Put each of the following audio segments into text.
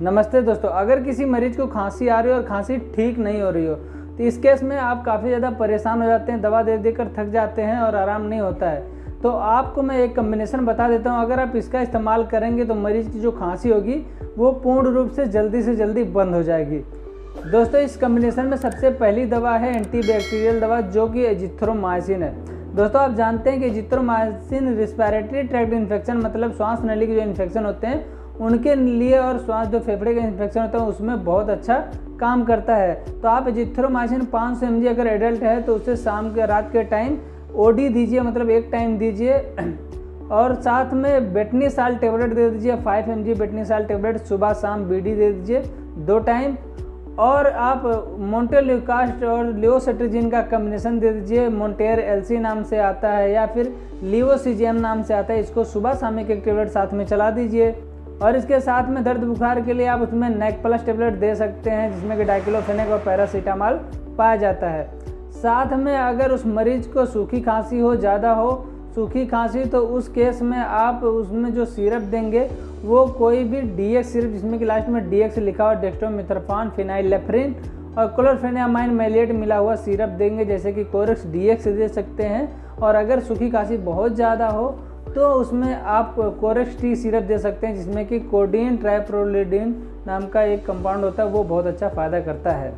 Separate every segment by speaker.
Speaker 1: नमस्ते दोस्तों, अगर किसी मरीज को खांसी आ रही हो और खांसी ठीक नहीं हो रही हो तो इस केस में आप काफ़ी ज़्यादा परेशान हो जाते हैं, दवा दे देकर थक जाते हैं और आराम नहीं होता है। तो आपको मैं एक कम्बिनेशन बता देता हूं, अगर आप इसका इस्तेमाल करेंगे तो मरीज की जो खांसी होगी वो पूर्ण रूप से जल्दी बंद हो जाएगी। दोस्तों, इस कम्बिनेशन में सबसे पहली दवा है एंटीबैक्टीरियल दवा, जो कि एजिथ्रोमाइसिन है। दोस्तों, आप जानते हैं कि एजिथ्रोमाइसिन रिस्पिरेटरी ट्रैक्ट इन्फेक्शन मतलब श्वास नली के जो इन्फेक्शन होते हैं उनके लिए और श्वास जो फेफड़े का इन्फेक्शन होता है उसमें बहुत अच्छा काम करता है। तो आप एजिथ्रोमाइसिन 500 mg अगर एडल्ट है तो उसे शाम के रात के टाइम ओडी दीजिए, मतलब एक टाइम दीजिए, और साथ में बेटनीसाल टेबलेट दे दीजिए 5 mg बेटनीसाल टेबलेट, सुबह शाम बीडी दे दीजिए 2 टाइम। और आप मोन्टेल्यूकास्ट और लियोसेट्रिजिन का कम्बिनेशन दे दीजिए, मोन्टेर एलसी नाम से आता है या फिर लियोसिजियम नाम से आता है। इसको सुबह शाम एक टेबलेट साथ में चला दीजिए। और इसके साथ में दर्द बुखार के लिए आप उसमें नेक प्लस टेबलेट दे सकते हैं, जिसमें कि डाइक्लोफेनेक और पैरासीटामॉल पाया जाता है। साथ में अगर उस मरीज को सूखी खांसी हो, ज़्यादा हो सूखी खांसी, तो उस केस में आप उसमें जो सिरप देंगे वो कोई भी डीएक्स सिरप, जिसमें कि लास्ट में डीएक्स लिखा हुआ, डेक्स्ट्रोमिथोफान, फिनाइलेफ्रिन और क्लोरफेनियामाइन मैलेट मिला हुआ सिरप देंगे, जैसे कि कोरेक्स डीएक्स दे सकते हैं। और अगर सूखी खांसी बहुत ज़्यादा हो तो उसमें आप कोरेक्स टी सिरप दे सकते हैं, जिसमें कि कोडीन ट्राइप्रोलिडीन नाम का एक कंपाउंड होता है, वो बहुत अच्छा फ़ायदा करता है।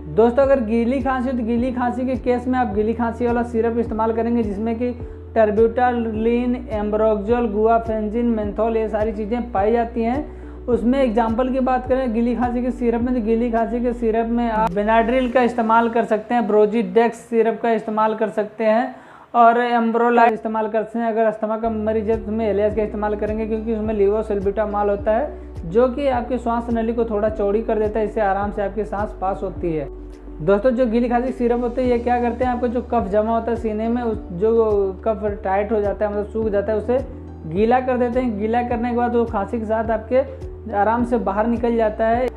Speaker 1: दोस्तों, अगर गीली खांसी तो गीली खांसी के केस में आप गीली खांसी वाला सिरप इस्तेमाल करेंगे, जिसमें कि टर्ब्यूटालिन, एम्ब्रोक्सोल, गुआफेंजिन, मेंथोल, ये सारी चीज़ें पाई जाती हैं। उसमें एग्जाम्पल की बात करें गीली खांसी के सिरप में, तो गीली खांसी के सिरप में आप बेनाड्रिल का इस्तेमाल कर सकते हैं, ब्रोजीडेक्स सिरप का इस्तेमाल कर सकते हैं और एम्ब्रोलाइड इस्तेमाल करते हैं। अगर अस्थमा का मरीज है तो उसमें एलियास का इस्तेमाल करेंगे, क्योंकि उसमें लिवोसेल्ब्यूटामॉल होता है, जो कि आपके श्वास नली को थोड़ा चौड़ी कर देता है, इससे आराम से आपकी सांस पास होती है। दोस्तों, जो गीली खांसी सिरप होते हैं ये क्या करते हैं, आपको जो कफ जमा होता है सीने में, जो कफ टाइट हो जाता है, मतलब सूख जाता है, उसे गीला कर देते हैं। गीला करने के बाद वो खांसी के साथ आपके आराम से बाहर निकल जाता है।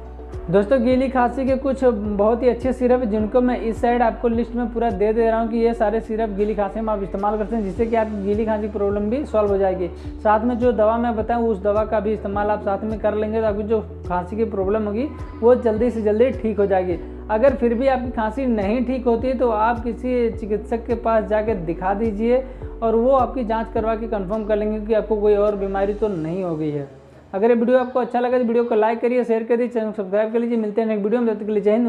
Speaker 1: दोस्तों, गीली खांसी के कुछ बहुत ही अच्छे सिरप है, जिनको मैं इस साइड आपको लिस्ट में पूरा दे रहा हूँ कि ये सारे सिरप गीली खांसी में आप इस्तेमाल करते हैं, जिससे कि आपकी गीली खांसी प्रॉब्लम भी सॉल्व हो जाएगी। साथ में जो दवा मैं बताऊँ उस दवा का भी इस्तेमाल आप साथ में कर लेंगे, तो आपकी जो खांसी की प्रॉब्लम होगी वो जल्दी से जल्दी ठीक हो जाएगी। अगर फिर भी आपकी खांसी नहीं ठीक होती है तो आप किसी चिकित्सक के पास जाकर दिखा दीजिए और वो आपकी जाँच करवा के कन्फर्म कर लेंगे कि आपको कोई और बीमारी तो नहीं हो गई है। अगर ये वीडियो आपको अच्छा लगा तो वीडियो को लाइक करिए, शेयर करिए, चैनल को सब्सक्राइब कर लीजिए। मिलते हैं नेक्स्ट वीडियो में, तब तक के लिए जय हिंद।